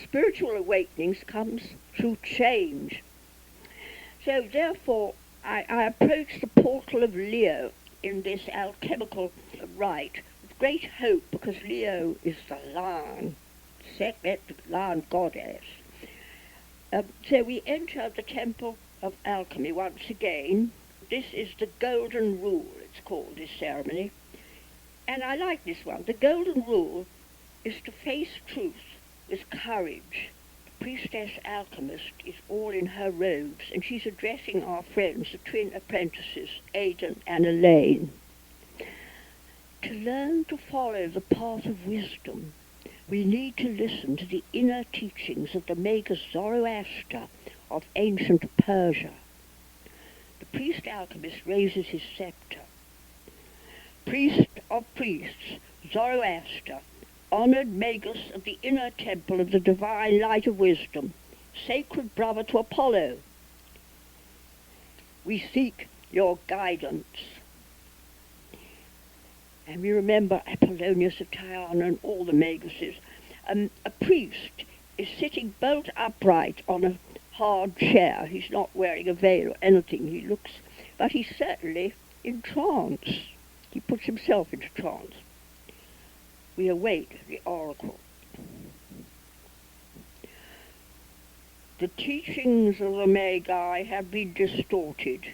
spiritual awakenings comes through change. So therefore, I approach the portal of Leo in this alchemical rite with great hope, because Leo is the lion, sacred lion goddess. So we enter the temple of alchemy once again. This is the golden rule, it's called, this ceremony. And I like this one. The golden rule is to face truth with courage. The priestess alchemist is all in her robes, and she's addressing our friends, the twin apprentices, Aidan and Elaine. To learn to follow the path of wisdom, we need to listen to the inner teachings of the maker Zoroaster of ancient Persia. The priest alchemist raises his scepter. Priest of priests, Zoroaster, honoured magus of the inner temple of the divine light of wisdom, sacred brother to Apollo, we seek your guidance. And we remember Apollonius of Tyana and all the maguses. A priest is sitting bolt upright on a hard chair. He's not wearing a veil or anything. But he's certainly in trance. He puts himself into trance. We await the oracle. The teachings of the Magi have been distorted,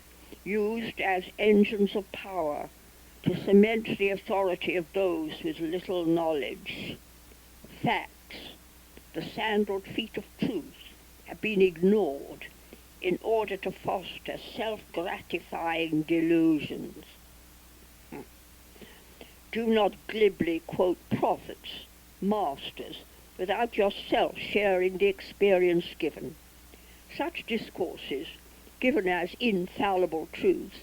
used as engines of power to cement the authority of those with little knowledge. Facts, the sandaled feet of truth, have been ignored in order to foster self-gratifying delusions. Do not glibly quote prophets, masters, without yourself sharing the experience given. Such discourses, given as infallible truths,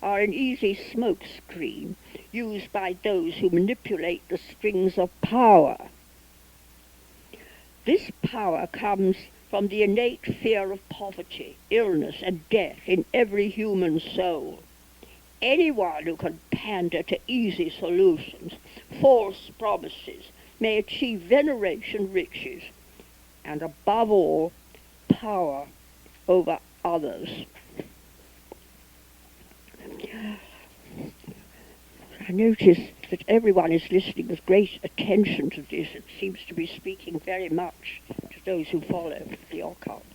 are an easy smokescreen used by those who manipulate the strings of power. This power comes from the innate fear of poverty, illness, and death in every human soul. Anyone who can pander to easy solutions, false promises, may achieve veneration, riches, and above all, power over others. I notice that everyone is listening with great attention to this. It seems to be speaking very much to those who follow the occult.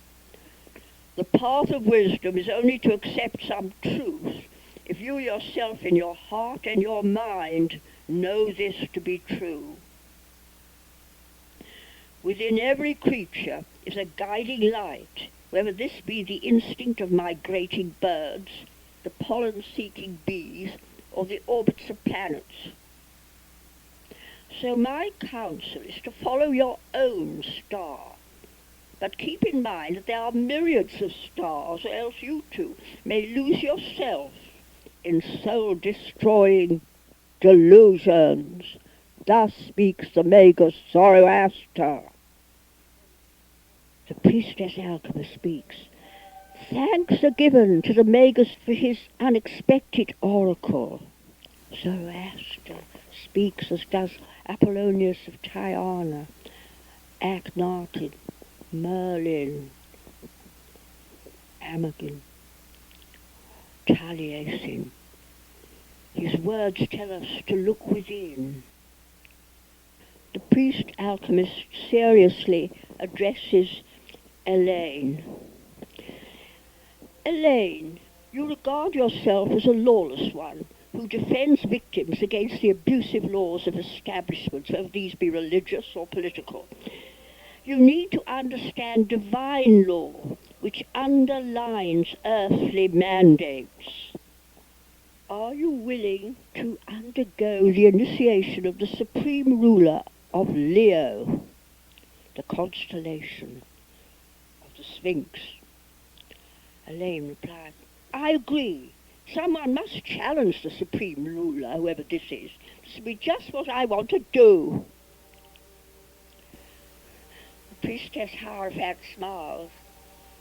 The path of wisdom is only to accept some truth if you yourself in your heart and your mind know this to be true. Within every creature is a guiding light, whether this be the instinct of migrating birds, the pollen-seeking bees, or the orbits of planets. So my counsel is to follow your own star, but keep in mind that there are myriads of stars, or else you too may lose yourself in soul-destroying delusions. Thus speaks the magus Zoroaster. The priestess alchemist speaks. Thanks are given to the magus for his unexpected oracle. Zoroaster speaks, as does Apollonius of Tyana, Akhenaten, Merlin, Imogen, Taliesin. His words tell us to look within. The priest alchemist seriously addresses Elaine. Elaine, you regard yourself as a lawless one who defends victims against the abusive laws of establishments, whether these be religious or political. You need to understand divine law, which underlines earthly mandates. Are you willing to undergo the initiation of the supreme ruler of Leo, the constellation of the Sphinx? Elaine replied, I agree. Someone must challenge the supreme ruler, whoever this is. This will be just what I want to do. The priestess Hierophant smiles.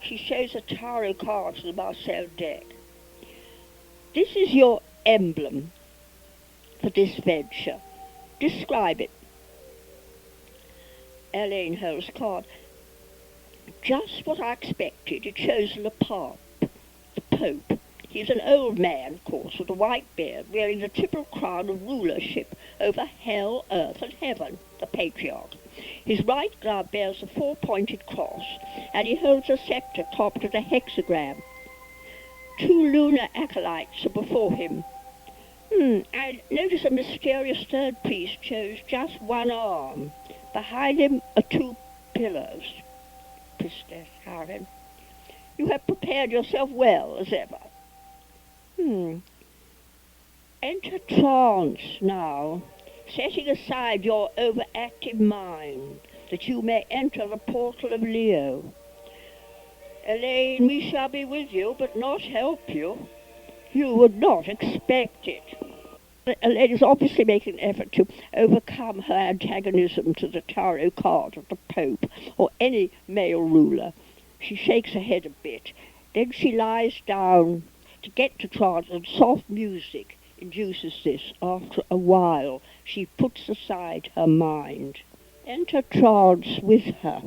She shows a tarot card to the Marcel deck. This is your emblem for this venture. Describe it. Elaine holds the card. Just what I expected. It shows the Pope. He's an old man, of course, with a white beard, wearing the triple crown of rulership over hell, earth, and heaven, the patriarch. His right glove bears a four-pointed cross, and he holds a sceptre topped with a hexagram. Two lunar acolytes are before him. I notice a mysterious third priest shows just one arm. Behind him are two pillars. Priestess Karen, you have prepared yourself well, as ever. Enter trance now, setting aside your overactive mind, that you may enter the portal of Leo. Elaine, we shall be with you, but not help you. You would not expect it. Elaine is obviously making an effort to overcome her antagonism to the tarot card of the Pope or any male ruler. She shakes her head a bit. Then she lies down to get to trance, and soft music induces this. After a while, she puts aside her mind. Enter trance with her.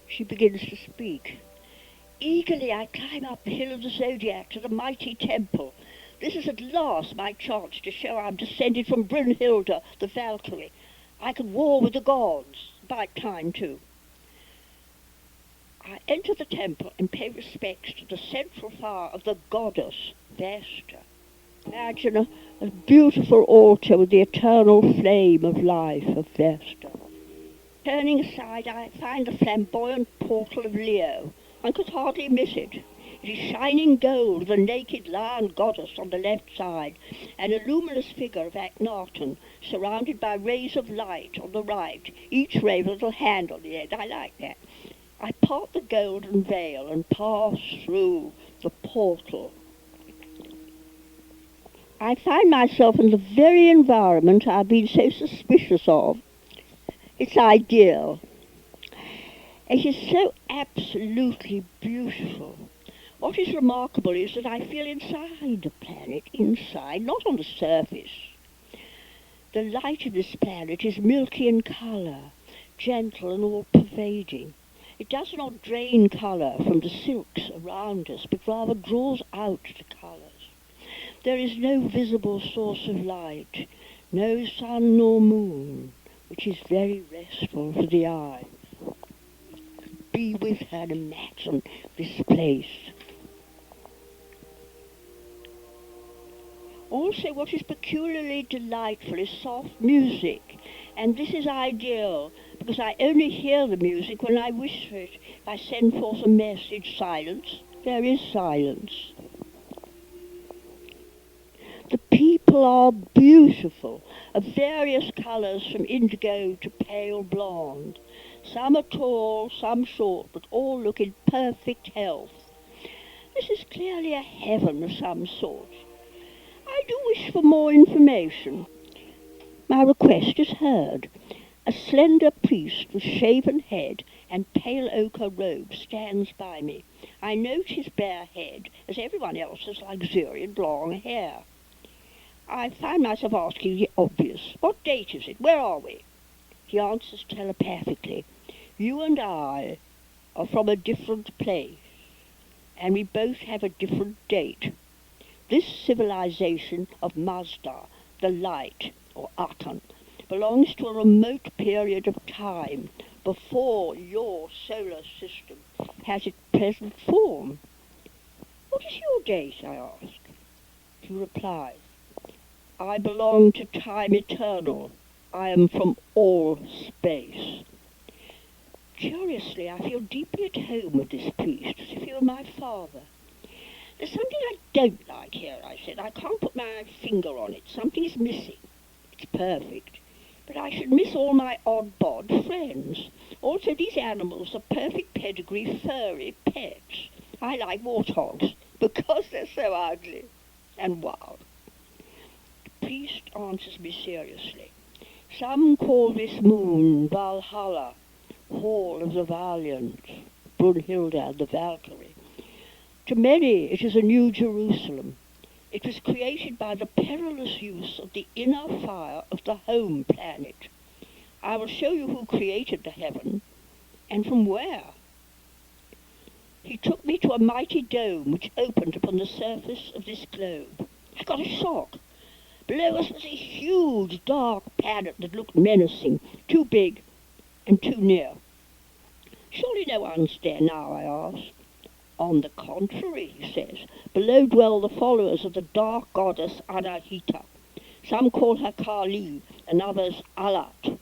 She begins to speak. Eagerly I climb up the hill of the Zodiac to the mighty temple. This is at last my chance to show I'm descended from Brunhilde, the Valkyrie. I can war with the gods, by time too. I enter the temple and pay respects to the central fire of the goddess Vesta. Imagine a beautiful altar with the eternal flame of life of Vesta. Turning aside, I find the flamboyant portal of Leo. One could hardly miss it. It is shining gold with a naked lion goddess on the left side, and a luminous figure of Akhenaten, surrounded by rays of light on the right, each ray with a little hand on the end. I like that. I part the golden veil and pass through the portal. I find myself in the very environment I've been so suspicious of. It's ideal. It is so absolutely beautiful. What is remarkable is that I feel inside the planet, inside, not on the surface. The light of this planet is milky in colour, gentle and all-pervading. It does not drain colour from the silks around us, but rather draws out the colours. There is no visible source of light, no sun nor moon, which is very restful for the eye. Be with her and imagine this place. Also, what is peculiarly delightful is soft music, and this is ideal, because I only hear the music when I wish for it. If I send forth a message, silence, there is silence. The people are beautiful, of various colours from indigo to pale blonde. Some are tall, some short, but all look in perfect health. This is clearly a heaven of some sort. I do wish for more information. My request is heard. A slender priest with shaven head and pale ochre robe stands by me. I note his bare head, as everyone else's luxuriant long hair. I find myself asking the obvious. What date is it? Where are we? He answers telepathically. You and I are from a different place, and we both have a different date. This civilization of Mazda, the light, or Aten, belongs to a remote period of time before your solar system has its present form. What is your date, I ask? He replies, I belong to time eternal. I am from all space. Curiously, I feel deeply at home with this priest, as if he were my father. There's something I don't like here, I said. I can't put my finger on it. Something is missing. It's perfect. But I should miss all my odd-bod friends. Also, these animals are perfect pedigree furry pets. I like warthogs, because they're so ugly and wild. The priest answers me seriously. Some call this moon Valhalla, Hall of the Valiant, Brunhilde the Valkyrie. To many it is a new Jerusalem. It was created by the perilous use of the inner fire of the home planet. I will show you who created the heaven. And from where? He took me to a mighty dome which opened upon the surface of this globe. I got a shock. Below us was a huge, dark planet that looked menacing, too big and too near. Surely no one's there now, I asked. On the contrary, he says, below dwell the followers of the dark goddess Anahita. Some call her Kali, and others Alat.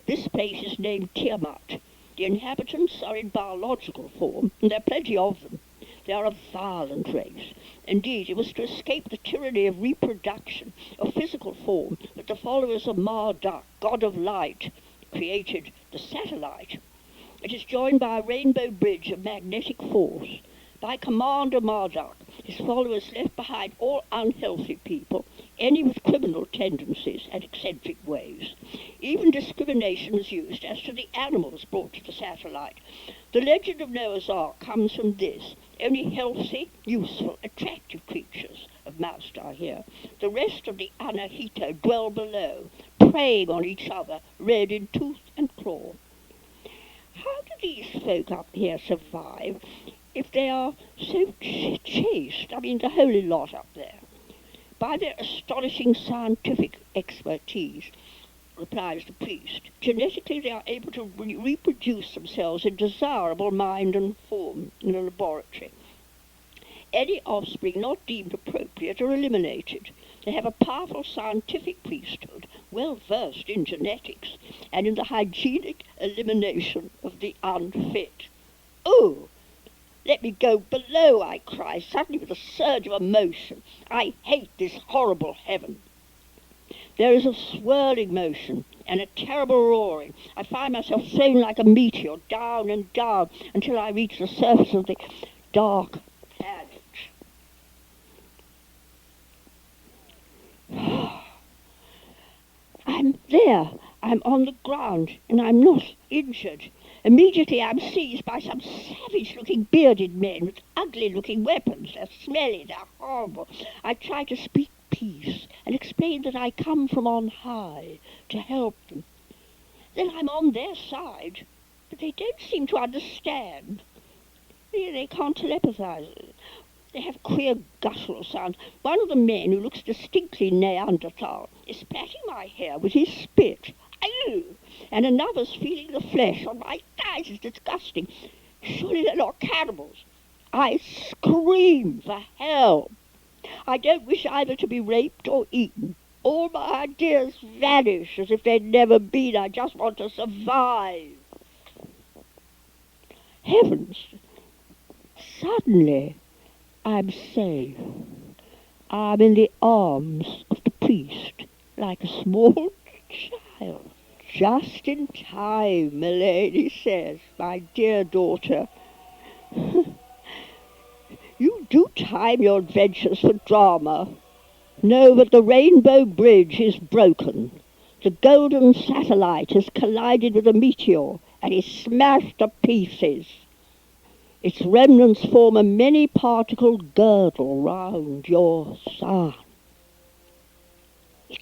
This place is named Tiamat. The inhabitants are in biological form, and there are plenty of them. They are a violent race. Indeed, it was to escape the tyranny of reproduction, of physical form, that the followers of Marduk, god of light, created the satellite. It is joined by a rainbow bridge of magnetic force. By command of Marduk, his followers left behind all unhealthy people, any with criminal tendencies and eccentric ways. Even discrimination was used as to the animals brought to the satellite. The legend of Noah's Ark comes from this. Only healthy, useful, attractive creatures of mouse are here. The rest of the Anahita dwell below, preying on each other, red in tooth and claw. How do these folk up here survive if they are so chaste? I mean, the holy lot up there. By their astonishing scientific expertise, replies the priest, genetically they are able to reproduce themselves in desirable mind and form in a laboratory. Any offspring not deemed appropriate are eliminated. They have a powerful scientific priesthood, well versed in genetics, and in the hygienic elimination of the unfit. Oh! Let me go below, I cry, suddenly with a surge of emotion. I hate this horrible heaven. There is a swirling motion and a terrible roaring. I find myself thrown like a meteor, down and down, until I reach the surface of the dark planet. I'm there. I'm on the ground, and I'm not injured. Immediately I'm seized by some savage-looking bearded men with ugly-looking weapons. They're smelly, they're horrible. I try to speak peace and explain that I come from on high to help them. Then I'm on their side, but they don't seem to understand. They can't telepathize. They have queer guttural sounds. One of the men, who looks distinctly Neanderthal, is patting my hair with his spit. Ayoo! And another's feeling the flesh on my thighs. It's disgusting. Surely they're not cannibals. I scream for help. I don't wish either to be raped or eaten. All my ideas vanish as if they'd never been. I just want to survive. Heavens! Suddenly, I'm safe. I'm in the arms of the priest, like a small child. Just in time, milady says, my dear daughter. You do time your adventures for drama. No, but the rainbow bridge is broken. The golden satellite has collided with a meteor and is smashed to pieces. Its remnants form a many-particled girdle round your sun.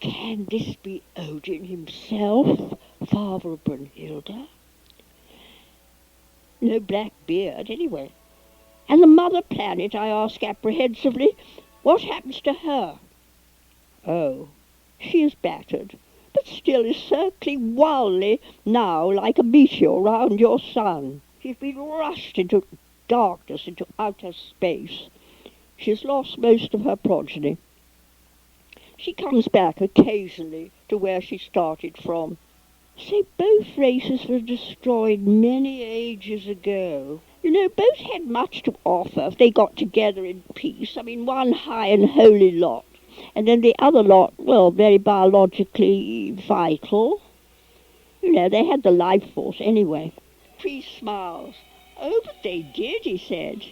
Can this be Odin himself, father of Brunhilde? No black beard, anyway. And the mother planet, I ask apprehensively, what happens to her? Oh, she is battered, but still is circling wildly now like a meteor round your sun. She's been rushed into darkness, into outer space. She has lost most of her progeny. She comes back occasionally to where she started from. Say both races were destroyed many ages ago. You know, both had much to offer if they got together in peace. I mean, one high and holy lot, and then the other lot, well, very biologically vital. You know, they had the life force anyway. Priest smiles. Oh, but they did, he said.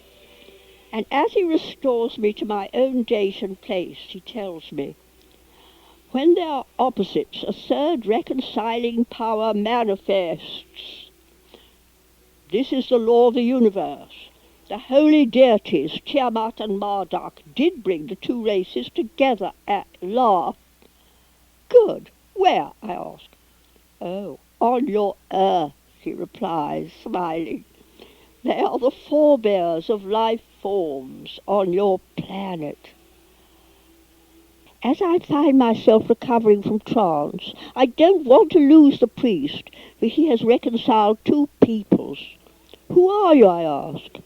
And as he restores me to my own date and place, he tells me, when there are opposites, a third reconciling power manifests. This is the law of the universe. The holy deities, Tiamat and Marduk, did bring the two races together at last. Good. Where? I ask. Oh, on your earth, he replies, smiling. They are the forebears of life forms on your planet. As I find myself recovering from trance, I don't want to lose the priest, for he has reconciled two peoples. Who are you, I ask.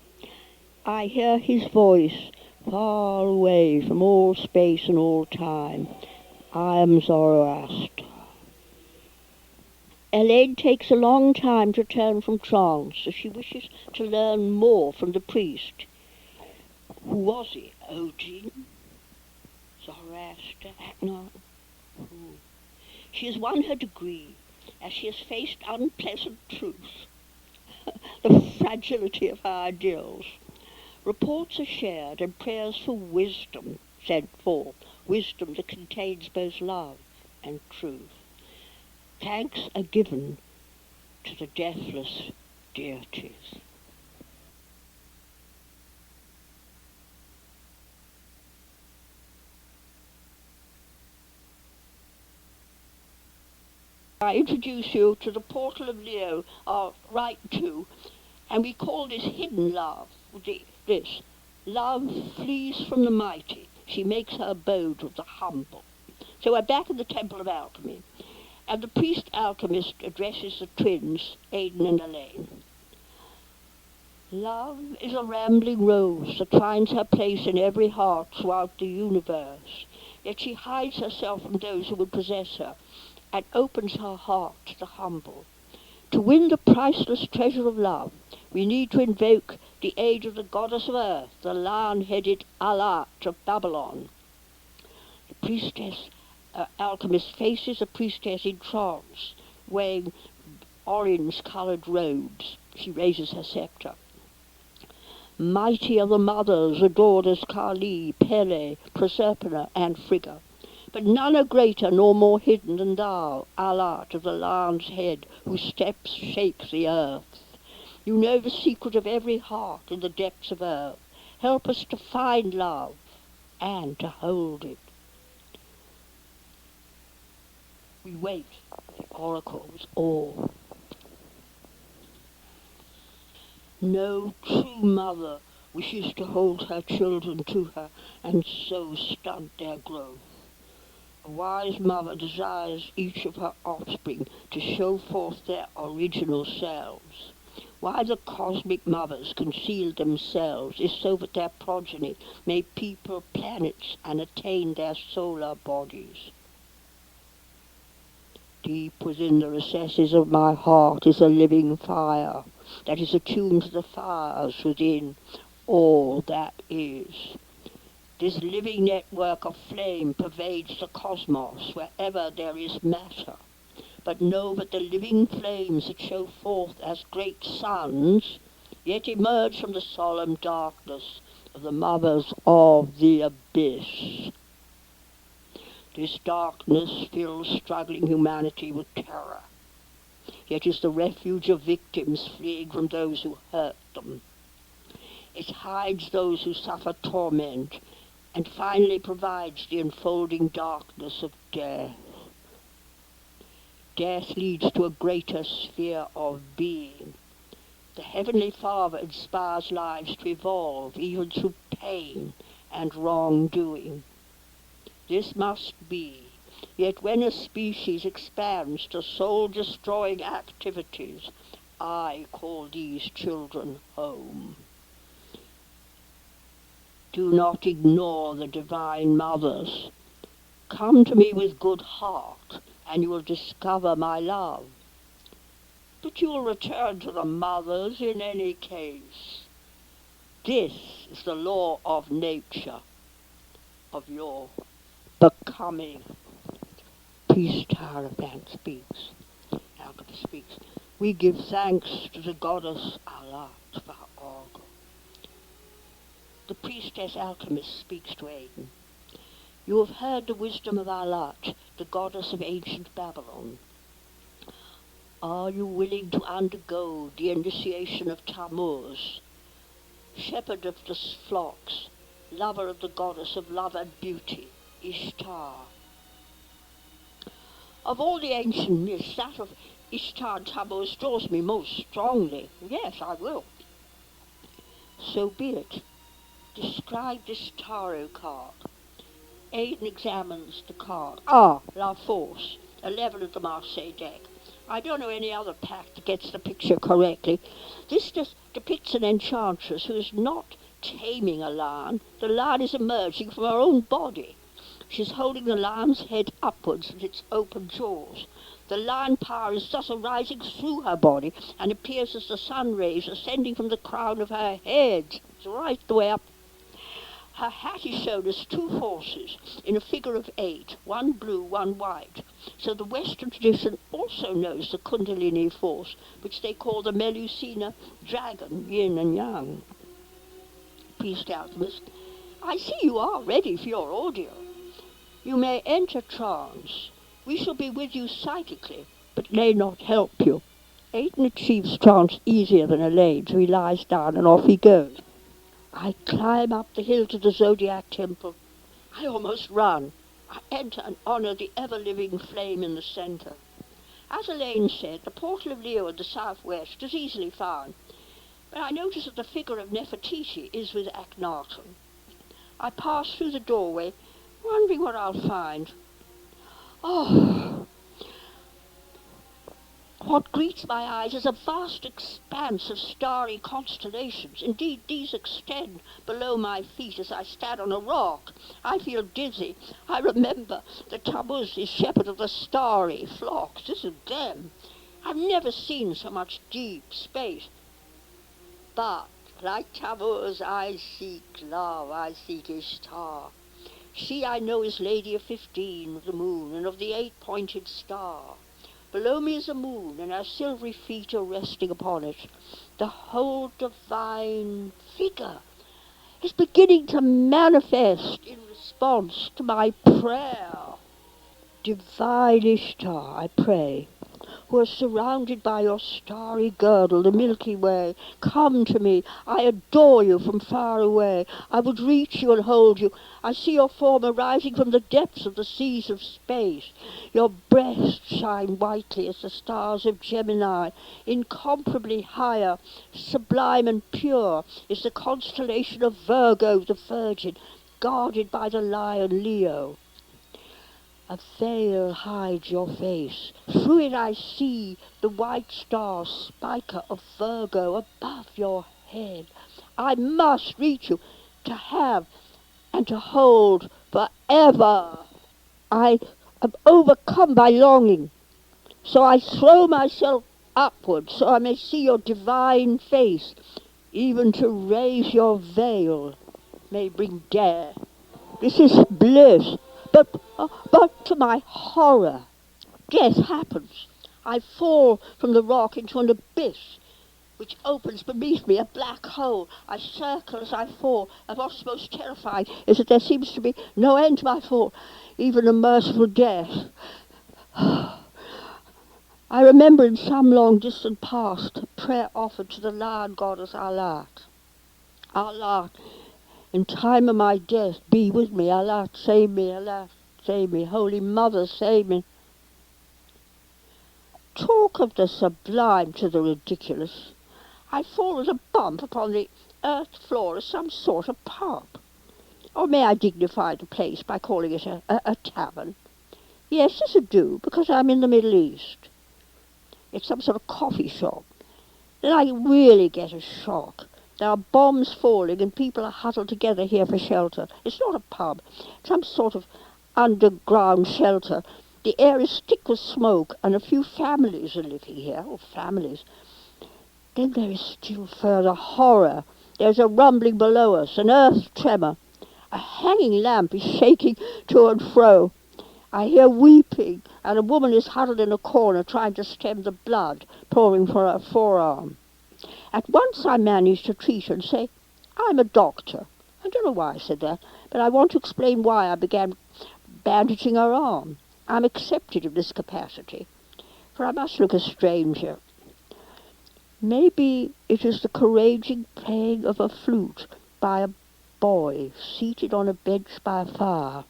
I hear his voice far away from all space and all time. I am Zoroaster. Elaine takes a long time to turn from trance, as she wishes to learn more from the priest. Who was he? Odin? Zoroaster? Akhenaten? Who? She has won her degree, as she has faced unpleasant truth, the fragility of her ideals. Reports are shared and prayers for wisdom sent forth, wisdom that contains both love and truth. Thanks are given to the deathless deities. I introduce you to the portal of Leo, our Rite 2, and we call this hidden love. This love flees from the mighty. She makes her abode with the humble. So we're back in the Temple of Alchemy, and the priest alchemist addresses the twins, Aidan and Elaine. Love is a rambling rose that finds her place in every heart throughout the universe, yet she hides herself from those who would possess her, and opens her heart to the humble. To win the priceless treasure of love, we need to invoke the aid of the goddess of earth, the lion-headed Alat of Babylon. The priestess alchemist faces a priestess in trance, wearing orange-coloured robes. She raises her sceptre. Mighty are the mothers adored as Kali, Pele, Proserpina, and Frigga. But none are greater nor more hidden than thou, Alat of the lion's head, whose steps shake the earth. You know the secret of every heart in the depths of earth. Help us to find love and to hold it. We wait. The oracle was all. No true mother wishes to hold her children to her and so stunt their growth. A wise mother desires each of her offspring to show forth their original selves. Why the cosmic mothers conceal themselves is so that their progeny may people planets and attain their solar bodies. Deep within the recesses of my heart is a living fire that is attuned to the fires within all that is. This living network of flame pervades the cosmos wherever there is matter. But know that the living flames that show forth as great suns yet emerge from the solemn darkness of the mothers of the abyss. This darkness fills struggling humanity with terror, yet is the refuge of victims fleeing from those who hurt them. It hides those who suffer torment, and finally provides the enfolding darkness of death. Death leads to a greater sphere of being. The Heavenly Father inspires lives to evolve even through pain and wrongdoing. This must be, yet when a species expands to soul-destroying activities, I call these children home. Do not ignore the divine mothers. Come to me with good heart, and you will discover my love. But you will return to the mothers in any case. This is the law of nature, of your becoming. Priest Hierophant speaks. Alchemist speaks. We give thanks to the goddess Allah for her oracle. The priestess alchemist speaks to Aidan. You have heard the wisdom of Alat, the goddess of ancient Babylon. Are you willing to undergo the initiation of Tammuz, shepherd of the flocks, lover of the goddess of love and beauty, Ishtar? Of all the ancient myths, that of Ishtar Tammuz draws me most strongly. Yes, I will. So be it. Describe this tarot card. Aidan examines the card. Ah, La Force, 11 of the Marseille deck. I don't know any other pack that gets the picture correctly. This just depicts an enchantress who is not taming a lion. The lion is emerging from her own body. She's holding the lion's head upwards with its open jaws. The lion power is thus arising through her body and appears as the sun rays ascending from the crown of her head. It's right the way up. Her hat is shown as two horses in a figure of 8, one blue, one white. So the Western tradition also knows the Kundalini force, which they call the Melusina dragon, yin and yang. Priest alchemist, I see you are ready for your ordeal. You may enter trance. We shall be with you psychically, but may not help you. Aidan achieves trance easier than Elaine, so he lies down and off he goes. I climb up the hill to the Zodiac Temple. I almost run. I enter and honour the ever-living flame in the centre. As Elaine said, the portal of Leo in the southwest is easily found, but I notice that the figure of Nefertiti is with Akhenaten. I pass through the doorway, wondering what I'll find. Oh, what greets my eyes is a vast expanse of starry constellations. Indeed, these extend below my feet as I stand on a rock. I feel dizzy. I remember that Tammuz is shepherd of the starry flocks. This is them. I've never seen so much deep space. But, like Tammuz, I seek love, I seek Ishtar. She I know is Lady of 15, of the moon, and of the 8-pointed star. Below me is the moon, and her silvery feet are resting upon it. The whole divine figure is beginning to manifest in response to my prayer. Divine Ishtar, I pray, who are surrounded by your starry girdle, the Milky Way, come to me. I adore you from far away. I would reach you and hold you. I see your form arising from the depths of the seas of space. Your breasts shine whitely as the stars of Gemini. Incomparably higher, sublime and pure, is the constellation of Virgo the Virgin, guarded by the lion Leo. A veil hides your face. Through it I see the white star, spiker of Virgo, above your head. I must reach you, to have and to hold forever. I am overcome by longing, so I throw myself upward, so I may see your divine face. Even to raise your veil may bring death. This is bliss. But to my horror, death happens. I fall from the rock into an abyss, which opens beneath me, a black hole. I circle as I fall, and what's most terrifying is that there seems to be no end to my fall, even a merciful death. I remember in some long distant past a prayer offered to the lion goddess Alat. Alat, in time of my death, be with me. Alat, save me. Alat, save me. Holy Mother, save me. Talk of the sublime to the ridiculous. I fall as a bump upon the earth floor as some sort of pub. Or may I dignify the place by calling it a tavern? Yes, this would do, because I'm in the Middle East. It's some sort of coffee shop. Then I really get a shock. There are bombs falling and people are huddled together here for shelter. It's not a pub, some sort of underground shelter. The air is thick with smoke and a few families are living here, or families. Then there is still further horror. There's a rumbling below us, an earth tremor. A hanging lamp is shaking to and fro. I hear weeping, and a woman is huddled in a corner trying to stem the blood pouring from her forearm. At once I managed to treat her and say, I'm a doctor. I don't know why I said that, but I want to explain why I began bandaging her arm. I'm accepted of this capacity, for I must look a stranger. Maybe it is the courageous playing of a flute by a boy seated on a bench by a fire,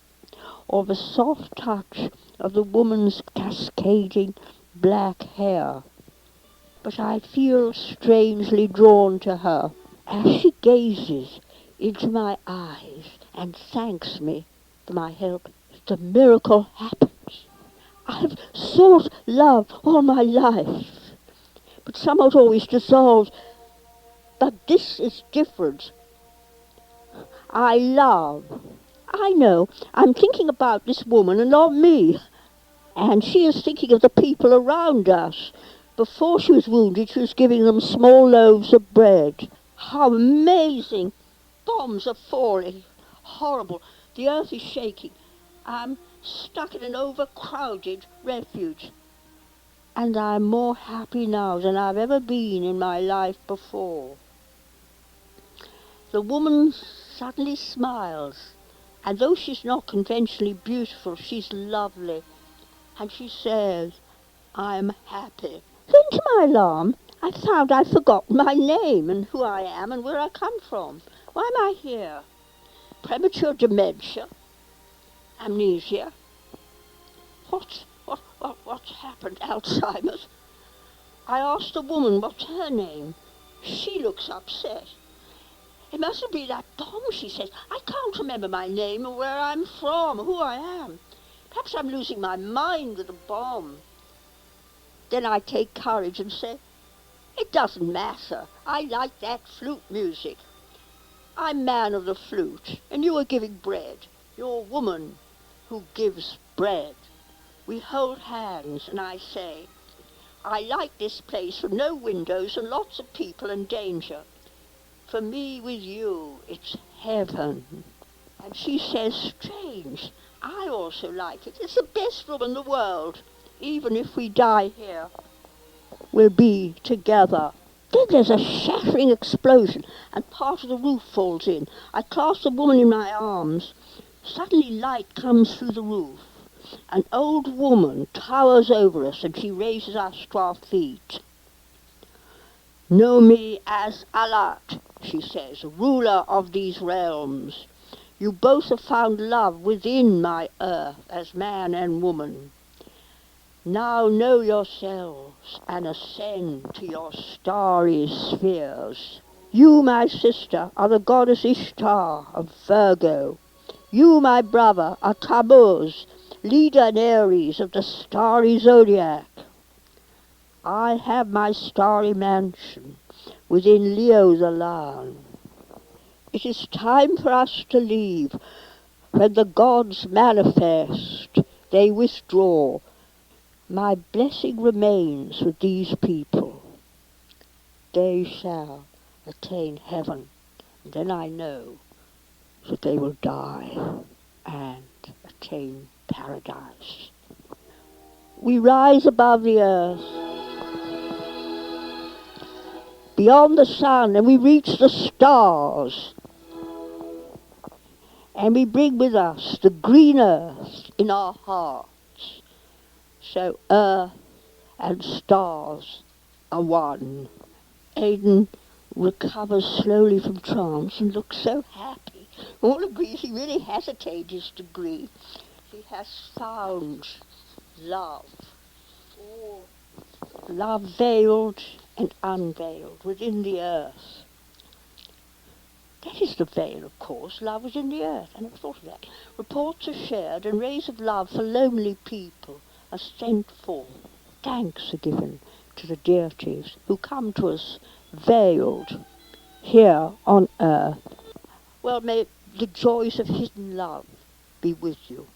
or the soft touch of the woman's cascading black hair. But I feel strangely drawn to her as she gazes into my eyes and thanks me for my help. The miracle happens. I've sought love all my life, but somehow it always dissolves. But this is different. I love. I know. I'm thinking about this woman and not me. And she is thinking of the people around us. Before she was wounded, she was giving them small loaves of bread. How amazing! Bombs are falling. Horrible. The earth is shaking. I'm stuck in an overcrowded refuge. And I'm more happy now than I've ever been in my life before. The woman suddenly smiles, and though she's not conventionally beautiful, she's lovely. And she says, I'm happy. Then to my alarm, I found I'd forgotten my name and who I am and where I come from. Why am I here? Premature dementia? Amnesia? What's happened? Alzheimer's? I asked the woman what's her name. She looks upset. It mustn't be that bomb, she says. I can't remember my name or where I'm from, or who I am. Perhaps I'm losing my mind with the bomb. Then I take courage and say, it doesn't matter. I like that flute music. I'm man of the flute, and you are giving bread. You're a woman who gives bread. We hold hands, and I say, I like this place with no windows and lots of people and danger. For me, with you, it's heaven. And she says, strange, I also like it. It's the best room in the world. Even if we die here, we'll be together. Then there's a shattering explosion, and part of the roof falls in. I clasp the woman in my arms. Suddenly light comes through the roof. An old woman towers over us, and she raises us to our feet. Know me as Alat, she says, ruler of these realms. You both have found love within my earth as man and woman. Now know yourselves and ascend to your starry spheres. You, my sister, are the goddess Ishtar of Virgo. You, my brother, are Tammuz, leader and Aries of the starry zodiac. I have my starry mansion within Leo the Lion. It is time for us to leave. When the gods manifest, they withdraw. My blessing remains with these people. They shall attain heaven, and then I know that they will die and attain paradise. We rise above the earth, beyond the sun, and we reach the stars. And we bring with us the green earth in our hearts. So earth and stars are one. Aidan recovers slowly from trance and looks so happy. All agrees he really has attained his degree. He has found love. Oh, love veiled and unveiled within the earth. That is the veil, of course. Love is in the earth. I never thought of that. Reports are shared and rays of love for lonely people are sent forth. Thanks are given to the deities who come to us veiled here on earth. Well, may the joys of hidden love be with you.